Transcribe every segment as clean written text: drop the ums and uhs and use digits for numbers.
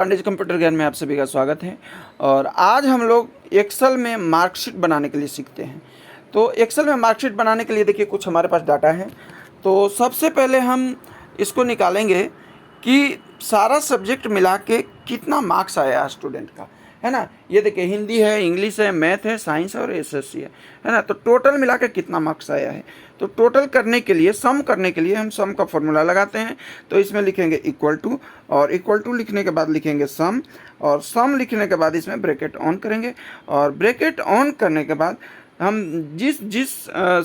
Pandey ji computer ज्ञान में आप सभी का स्वागत है। और आज हम लोग एक्सेल में मार्कशीट बनाने के लिए सीखते हैं। तो एक्सेल में मार्कशीट बनाने के लिए देखिए कुछ हमारे पास डाटा है। तो सबसे पहले हम इसको निकालेंगे कि सारा सब्जेक्ट मिला के कितना मार्क्स आया स्टूडेंट का, है ना। ये देखिए हिंदी है, इंग्लिश है, मैथ है, साइंस है और एसएससी है ना। तो टोटल मिला के कितना मार्क्स आया है। तो टोटल करने के लिए, सम करने के लिए हम सम का फॉर्मूला लगाते हैं। तो इसमें लिखेंगे इक्वल टू, और इक्वल टू लिखने के बाद लिखेंगे सम, और सम लिखने के बाद इसमें ब्रैकेट ऑन करेंगे। और ब्रैकेट ऑन करने के बाद हम जिस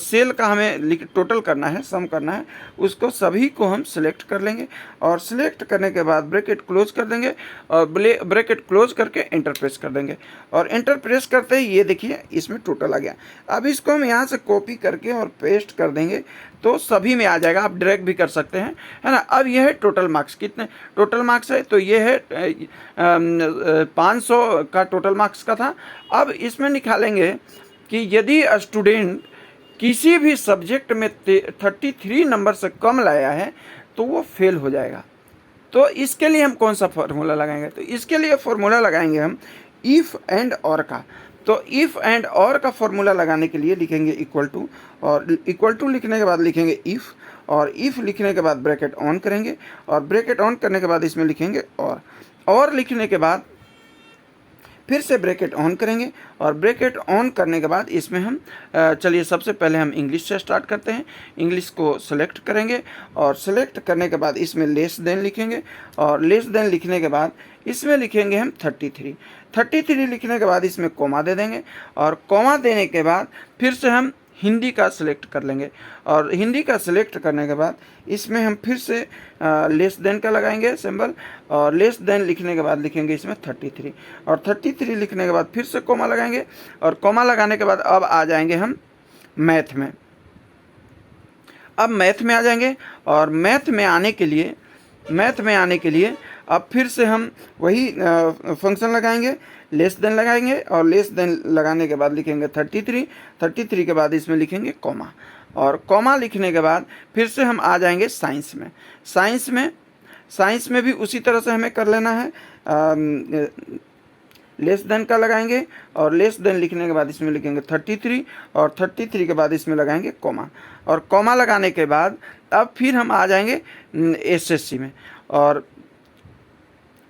सेल का हमें टोटल करना है, सम करना है, उसको सभी को हम सिलेक्ट कर लेंगे। और सिलेक्ट करने के बाद ब्रैकेट क्लोज कर देंगे, और ब्रैकेट क्लोज करके एंटर प्रेस कर देंगे। और एंटर प्रेस करते ही ये देखिए इसमें टोटल आ गया। अब इसको हम यहाँ से कॉपी करके और पेस्ट कर देंगे तो सभी में आ जाएगा। आप ड्रैग भी कर सकते हैं, है ना। अब यह है टोटल मार्क्स, कितने टोटल मार्क्स है, तो ये है 500 का टोटल मार्क्स का था। अब इसमें निकालेंगे कि यदि स्टूडेंट किसी भी सब्जेक्ट में 33 नंबर से कम लाया है तो वो फेल हो जाएगा। तो इसके लिए हम कौन सा फॉर्मूला लगाएंगे, तो इसके लिए फॉर्मूला लगाएंगे हम इफ़ एंड और का। तो इफ़ एंड और का फॉर्मूला लगाने के लिए लिखेंगे इक्वल टू, और इक्वल टू लिखने के बाद लिखेंगे इफ़, और इफ़ लिखने के बाद ब्रैकेट ऑन करेंगे, और ब्रैकेट ऑन करने के बाद इसमें लिखेंगे और लिखने के बाद फिर से ब्रैकेट ऑन करेंगे। और ब्रैकेट ऑन करने के बाद इसमें हम चलिए सबसे पहले हम इंग्लिश से स्टार्ट करते हैं। इंग्लिश को सेलेक्ट करेंगे, और सेलेक्ट करने के बाद इसमें लेस देन लिखेंगे, और लेस देन लिखने के बाद इसमें लिखेंगे हम 33 लिखने के बाद इसमें कोमा दे देंगे। और कोमा देने के बाद फिर से हम हिंदी का सिलेक्ट कर लेंगे, और हिंदी का सिलेक्ट करने के बाद इसमें हम फिर से लेस देन का लगाएंगे सिंबल, और लेस देन लिखने के बाद लिखेंगे इसमें 33, और 33 लिखने के बाद फिर से कोमा लगाएंगे। और कोमा लगाने के बाद अब आ जाएंगे हम मैथ में। अब मैथ में आ जाएंगे, और मैथ में आने के लिए अब फिर से हम वही फंक्शन लगाएंगे, लेस देन लगाएंगे, और लेस देन लगाने के बाद लिखेंगे 33 के बाद इसमें लिखेंगे कोमा, और कोमा लिखने के बाद फिर से हम आ जाएंगे साइंस में भी उसी तरह से हमें कर लेना है। लेस देन का लगाएंगे, और लेस देन लिखने के बाद इसमें लिखेंगे 33, और 33 के बाद इसमें लगाएंगे कोमा, और कोमा लगाने के बाद अब फिर हम आ जाएंगे एसएससी में। और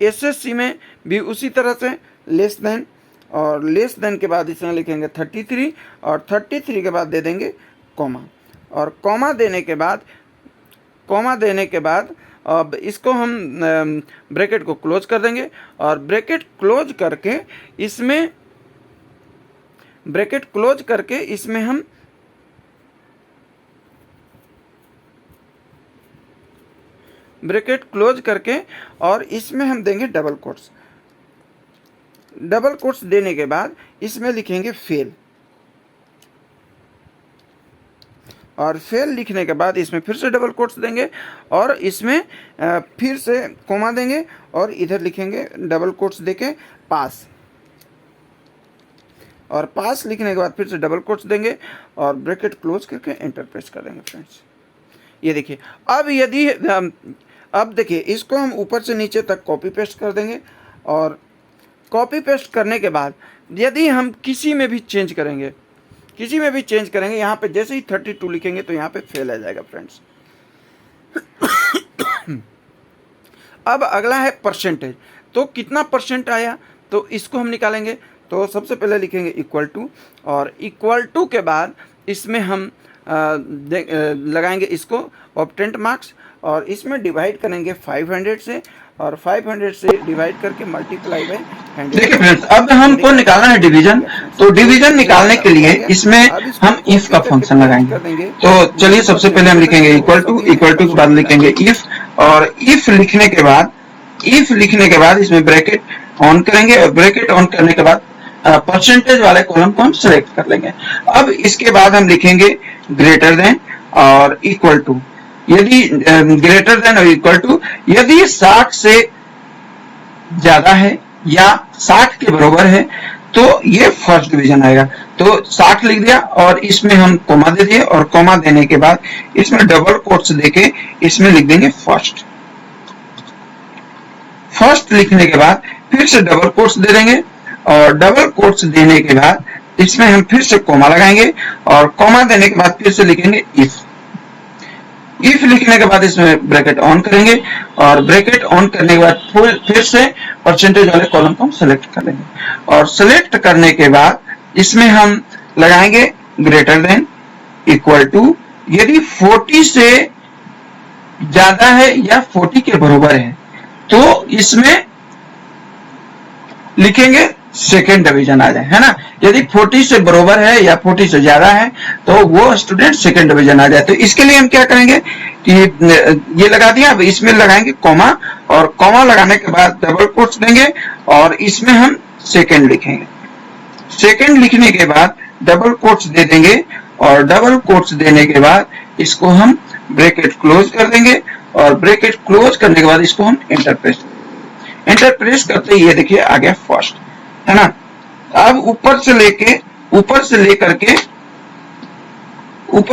एसएससी में भी उसी तरह से लेस देन, और लेस देन के बाद इसमें लिखेंगे 33, और 33 के बाद दे देंगे कोमा, और कोमा देने के बाद अब इसको हम ब्रैकेट को क्लोज कर देंगे। और ब्रैकेट क्लोज करके इसमें हम ब्रैकेट क्लोज करके और इसमें हम देंगे डबल कोट्स देने के बाद इसमें लिखेंगे फेल, और फेल लिखने के बाद इसमें फिर से डबल कोट्स देंगे, और इसमें फिर से कोमा देंगे, और इधर लिखेंगे डबल कोट्स देके पास, और पास लिखने के बाद फिर से डबल कोट्स देंगे, और ब्रैकेट क्लोज करके एंटर प्रेस कर देंगे। फ्रेंड्स ये देखिए, अब देखिए इसको हम ऊपर से नीचे तक कॉपी पेस्ट कर देंगे। और कॉपी पेस्ट करने के बाद यदि हम किसी में भी चेंज करेंगे, यहाँ पे जैसे ही 32 लिखेंगे तो यहाँ पे फेल आ जाएगा। फ्रेंड्स अब अगला है परसेंटेज। तो कितना परसेंट आया, तो इसको हम निकालेंगे। तो सबसे पहले लिखेंगे इक्वल टू, और इक्वल टू के बाद इसमें हम लगाएंगे इसको ऑब्टेन्ड मार्क्स, और इसमें डिवाइड करेंगे 500 से, और 500 से डिवाइड करके मल्टीप्लाई बाय 100। देखिए फ्रेंड्स, अब हमको निकालना है डिवीजन। तो डिवीजन निकालने के लिए इसमें हम इफ का फंक्शन लगाएंगे। तो चलिए सबसे पहले हम लिखेंगे इक्वल टू के बाद लिखेंगे इफ, और इफ लिखने के बाद इसमें ब्रैकेट ऑन करेंगे, और ब्रैकेट ऑन करने के बाद परसेंटेज वाले कॉलम को हम सिलेक्ट कर लेंगे। अब इसके बाद हम लिखेंगे ग्रेटर देन और इक्वल टू। यदि ग्रेटर देन और इक्वल टू यदि 60 से ज्यादा है या 60 के बराबर है तो ये फर्स्ट डिवीजन आएगा। तो 60 लिख दिया, और इसमें हम कोमा दे दिए, और कोमा देने के बाद इसमें डबल कोट्स देके इसमें लिख देंगे फर्स्ट। फर्स्ट लिखने के बाद फिर से डबल कोट्स दे देंगे, और डबल कोट्स देने के बाद इसमें हम फिर से कॉमा लगाएंगे, और कॉमा देने के बाद फिर से लिखेंगे इफ। इफ लिखने के बाद इसमें ब्रैकेट ऑन करेंगे, और ब्रैकेट ऑन करने के बाद फिर से परसेंटेज वाले कॉलम को हम सेलेक्ट कर लेंगे, और सेलेक्ट करने के बाद इसमें हम लगाएंगे ग्रेटर देन, इक्वल टू, यदि 40 से ज्यादा है या 40 के बराबर है तो इसमें लिखेंगे सेकेंड डिवीजन आ जाए, है ना। यदि 40 से बराबर है या 40 से ज्यादा है तो वो स्टूडेंट सेकेंड डिवीजन आ जाए। तो इसके लिए हम क्या करेंगे कि ये लगा दिया, अब इसमें लगाएंगे कॉमा, और कॉमा लगाने के बाद डबल कोट्स देंगे, और इसमें हम सेकेंड लिखेंगे। सेकेंड लिखने के बाद डबल कोट्स दे देंगे, और डबल कोट्स देने के बाद इसको हम ब्रैकेट क्लोज कर देंगे, और ब्रैकेट क्लोज करने के बाद इसको हम एंटर प्रेस करते ही ये देखिए आ गया फर्स्ट, है ना। अब ऊपर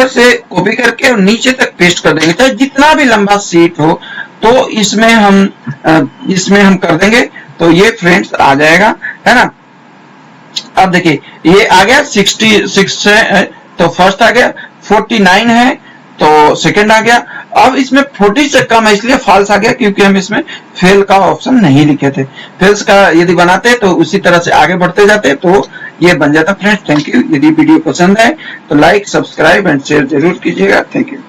से कॉपी करके और नीचे तक पेस्ट कर देंगे, चाहे जितना भी लंबा सीट हो तो इसमें हम कर देंगे, तो ये फ्रेंड्स आ जाएगा, है ना। अब देखिए ये आ गया 66 है तो फर्स्ट आ गया, 49 है तो सेकंड आ गया। अब इसमें 40 से कम है इसलिए फॉल्स आ गया, क्योंकि हम इसमें फेल का ऑप्शन नहीं लिखे थे। फेल्स का यदि बनाते तो उसी तरह से आगे बढ़ते जाते तो ये बन जाता। Friends thank you. यदि वीडियो पसंद है तो लाइक, सब्सक्राइब एंड शेयर जरूर कीजिएगा। Thank you.